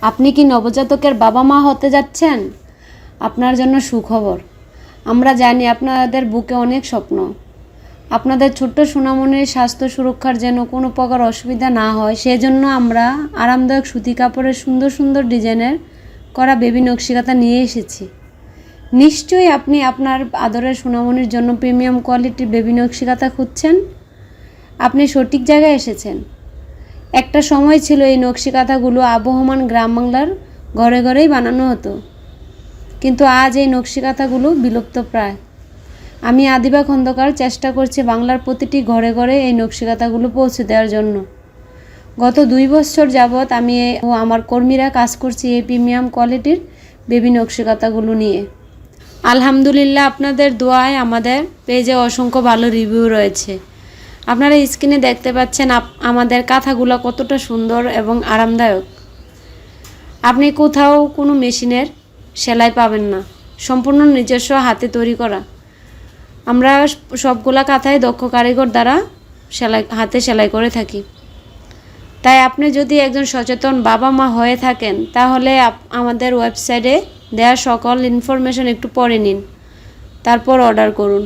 আপনি কি নবজাতকের বাবা মা হতে যাচ্ছেন? আপনার জন্য সুখবর। আমরা জানি আপনাদের বুকে অনেক স্বপ্ন। আপনাদের ছোট্ট সোনামণির স্বাস্থ্য সুরক্ষার যেন কোনো প্রকার অসুবিধা না হয়, সেজন্য আমরা আরামদায়ক সুতি কাপড়ের সুন্দর সুন্দর ডিজাইনের করা বেবি নকশিকাঁথা নিয়ে এসেছি। নিশ্চয়ই আপনি আপনার আদরের সোনামণির জন্য প্রিমিয়াম কোয়ালিটির বেবি নকশিকাঁথা খুঁজছেন। আপনি সঠিক জায়গায় এসেছেন। একটা সময় ছিল এই নকশিকাঁথাগুলো আবহমান গ্রাম বাংলার ঘরে ঘরেই বানানো হতো, কিন্তু আজ এই নকশিকাঁথাগুলো বিলুপ্ত প্রায়। আমি আদিবা খন্দকার চেষ্টা করছি বাংলার প্রতিটি ঘরে ঘরে এই নকশিকাঁথাগুলো পৌঁছে দেওয়ার জন্য। গত 2 বছর যাবৎ আমি ও আমার কর্মীরা কাজ করছি এই প্রিমিয়াম কোয়ালিটির বেবি নকশিকাঁথাগুলো নিয়ে। আলহামদুলিল্লাহ, আপনাদের দোয়ায় আমাদের পেজে অসংখ্য ভালো রিভিউ রয়েছে। আপনারা স্ক্রিনে দেখতে পাচ্ছেন আমাদের কাঁথাগুলো কতটা সুন্দর এবং আরামদায়ক। আপনি কোথাও কোনো মেশিনের সেলাই পাবেন না, সম্পূর্ণ নিজস্ব হাতে তৈরি করা। আমরা সবগুলা কাঁথায় দক্ষ কারিগর দ্বারা হাতে সেলাই করে থাকি। তাই আপনি যদি একজন সচেতন বাবা মা হয়ে থাকেন, তাহলে আমাদের ওয়েবসাইটে দেওয়া সকল ইনফরমেশন একটু পড়ে নিন, তারপর অর্ডার করুন।